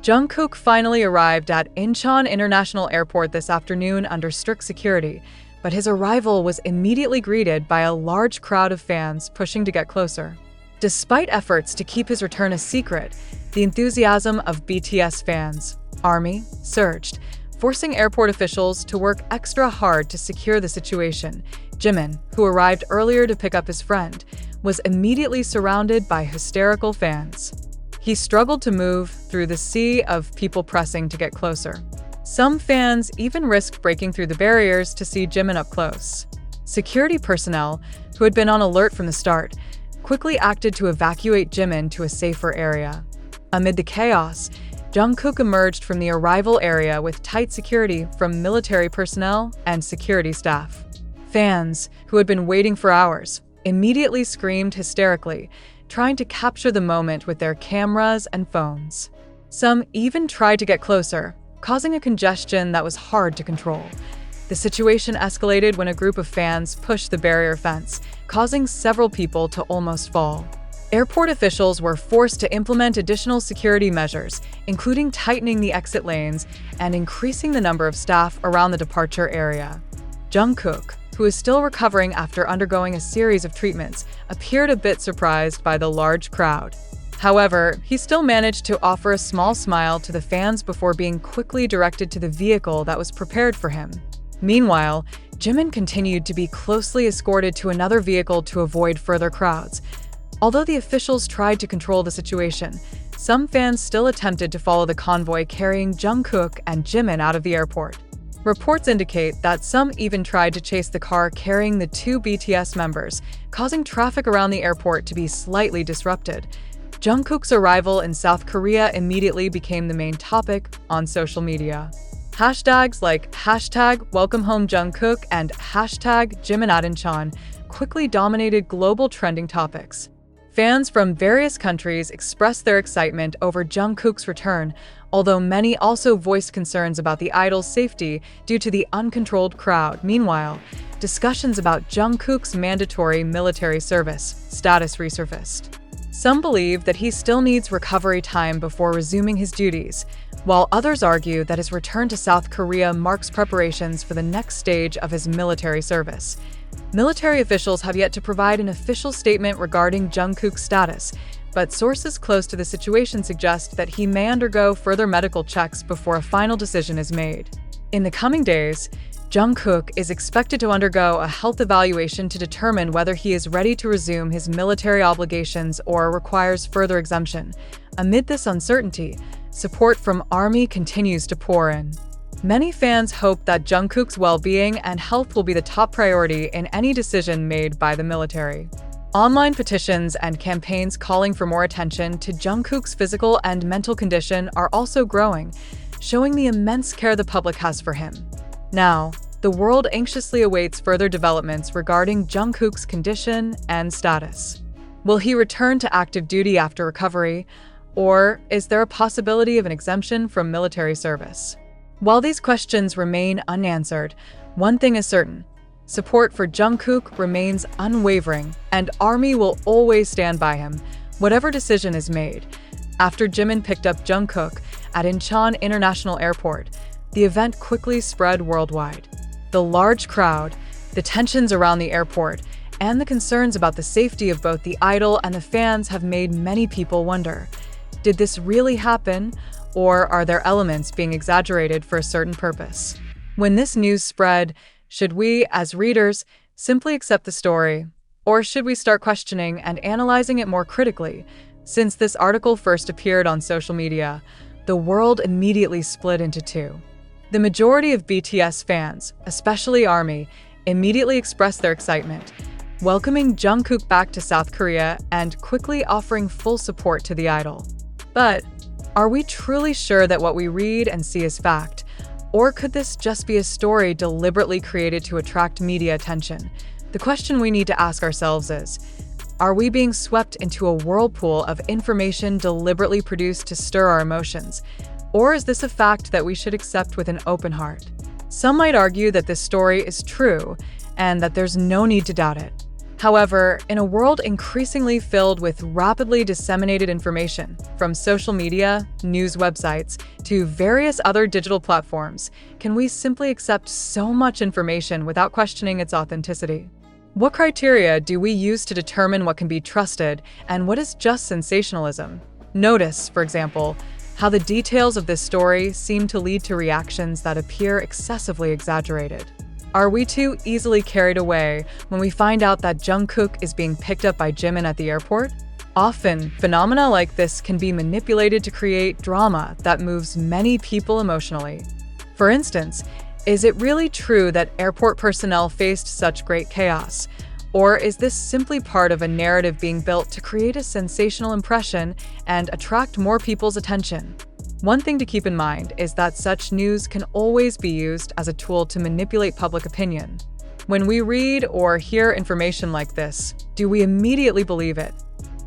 Jungkook finally arrived at Incheon International Airport this afternoon under strict security, but his arrival was immediately greeted by a large crowd of fans pushing to get closer. Despite efforts to keep his return a secret, the enthusiasm of BTS fans, ARMY, surged, forcing airport officials to work extra hard to secure the situation. Jimin, who arrived earlier to pick up his friend, was immediately surrounded by hysterical fans. He struggled to move through the sea of people pressing to get closer. Some fans even risked breaking through the barriers to see Jimin up close. Security personnel, who had been on alert from the start, quickly acted to evacuate Jimin to a safer area. Amid the chaos, Jungkook emerged from the arrival area with tight security from military personnel and security staff. Fans, who had been waiting for hours, immediately screamed hysterically, trying to capture the moment with their cameras and phones. Some even tried to get closer, causing a congestion that was hard to control. The situation escalated when a group of fans pushed the barrier fence, causing several people to almost fall. Airport officials were forced to implement additional security measures, including tightening the exit lanes and increasing the number of staff around the departure area. Jungkook, who is still recovering after undergoing a series of treatments, appeared a bit surprised by the large crowd. However, he still managed to offer a small smile to the fans before being quickly directed to the vehicle that was prepared for him. Meanwhile, Jimin continued to be closely escorted to another vehicle to avoid further crowds. Although the officials tried to control the situation, some fans still attempted to follow the convoy carrying Jungkook and Jimin out of the airport. Reports indicate that some even tried to chase the car carrying the two BTS members, causing traffic around the airport to be slightly disrupted. Jungkook's arrival in South Korea immediately became the main topic on social media. Hashtags like #WelcomeHomeJungkook and #JiminAtincheon quickly dominated global trending topics. Fans from various countries expressed their excitement over Jungkook's return, although many also voiced concerns about the idol's safety due to the uncontrolled crowd. Meanwhile, discussions about Jungkook's mandatory military service status resurfaced. Some believe that he still needs recovery time before resuming his duties, while others argue that his return to South Korea marks preparations for the next stage of his military service. Military officials have yet to provide an official statement regarding Jungkook's status, but sources close to the situation suggest that he may undergo further medical checks before a final decision is made. In the coming days, Jungkook is expected to undergo a health evaluation to determine whether he is ready to resume his military obligations or requires further exemption. Amid this uncertainty, support from ARMY continues to pour in. Many fans hope that Jungkook's well-being and health will be the top priority in any decision made by the military. Online petitions and campaigns calling for more attention to Jungkook's physical and mental condition are also growing, showing the immense care the public has for him. Now, the world anxiously awaits further developments regarding Jungkook's condition and status. Will he return to active duty after recovery, or is there a possibility of an exemption from military service? While these questions remain unanswered, one thing is certain: support for Jungkook remains unwavering, and ARMY will always stand by him, whatever decision is made. After Jimin picked up Jungkook at Incheon International Airport, the event quickly spread worldwide. The large crowd, the tensions around the airport, and the concerns about the safety of both the idol and the fans have made many people wonder, did this really happen, or are there elements being exaggerated for a certain purpose? When this news spread, should we, as readers, simply accept the story, or should we start questioning and analyzing it more critically? Since this article first appeared on social media, the world immediately split into two. The majority of BTS fans, especially ARMY, immediately expressed their excitement, welcoming Jungkook back to South Korea and quickly offering full support to the idol. But are we truly sure that what we read and see is fact? Or could this just be a story deliberately created to attract media attention? The question we need to ask ourselves is, are we being swept into a whirlpool of information deliberately produced to stir our emotions? Or is this a fact that we should accept with an open heart? Some might argue that this story is true and that there's no need to doubt it. However, in a world increasingly filled with rapidly disseminated information, from social media, news websites, to various other digital platforms, can we simply accept so much information without questioning its authenticity? What criteria do we use to determine what can be trusted and what is just sensationalism? Notice, for example, how the details of this story seem to lead to reactions that appear excessively exaggerated. Are we too easily carried away when we find out that Jungkook is being picked up by Jimin at the airport? Often, phenomena like this can be manipulated to create drama that moves many people emotionally. For instance, is it really true that airport personnel faced such great chaos? Or is this simply part of a narrative being built to create a sensational impression and attract more people's attention? One thing to keep in mind is that such news can always be used as a tool to manipulate public opinion. When we read or hear information like this, do we immediately believe it?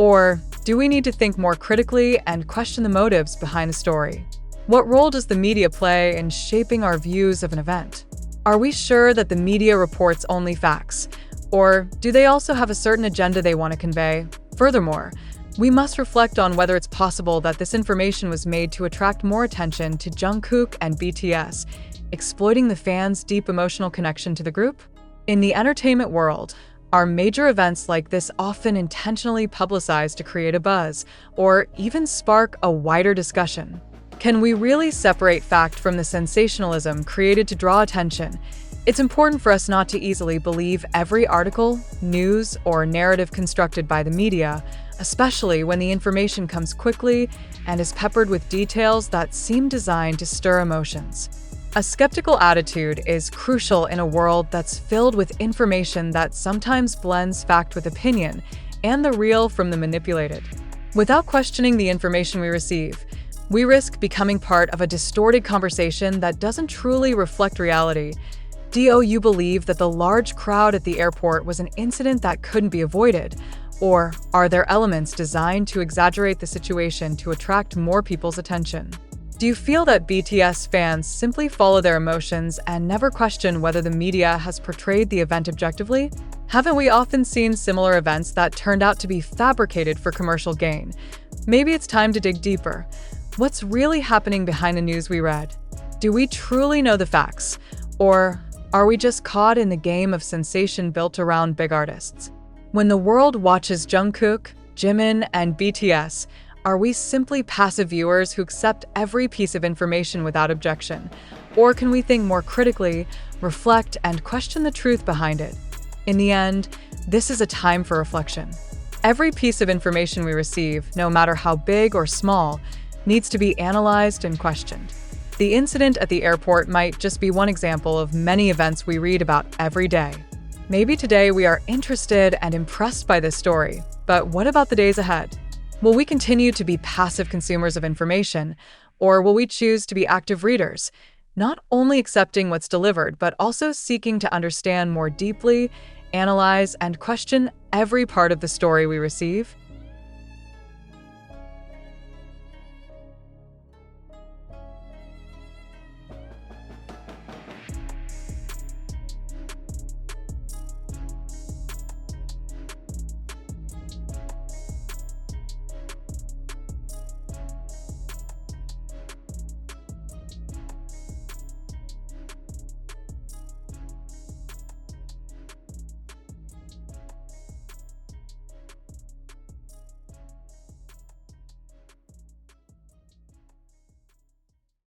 Or do we need to think more critically and question the motives behind the story? What role does the media play in shaping our views of an event? Are we sure that the media reports only facts? Or do they also have a certain agenda they want to convey? Furthermore, we must reflect on whether it's possible that this information was made to attract more attention to Jungkook and BTS, exploiting the fans' deep emotional connection to the group. In the entertainment world, are major events like this often intentionally publicized to create a buzz, or even spark a wider discussion? Can we really separate fact from the sensationalism created to draw attention? It's important for us not to easily believe every article, news, or narrative constructed by the media, especially when the information comes quickly and is peppered with details that seem designed to stir emotions. A skeptical attitude is crucial in a world that's filled with information that sometimes blends fact with opinion and the real from the manipulated. Without questioning the information we receive, we risk becoming part of a distorted conversation that doesn't truly reflect reality. Do you believe that the large crowd at the airport was an incident that couldn't be avoided? Or are there elements designed to exaggerate the situation to attract more people's attention? Do you feel that BTS fans simply follow their emotions and never question whether the media has portrayed the event objectively? Haven't we often seen similar events that turned out to be fabricated for commercial gain? Maybe it's time to dig deeper. What's really happening behind the news we read? Do we truly know the facts? Or are we just caught in the game of sensation built around big artists? When the world watches Jungkook, Jimin, and BTS, are we simply passive viewers who accept every piece of information without objection? Or can we think more critically, reflect, and question the truth behind it? In the end, this is a time for reflection. Every piece of information we receive, no matter how big or small, needs to be analyzed and questioned. The incident at the airport might just be one example of many events we read about every day. Maybe today we are interested and impressed by this story, but what about the days ahead? Will we continue to be passive consumers of information, or will we choose to be active readers, not only accepting what's delivered, but also seeking to understand more deeply, analyze, and question every part of the story we receive?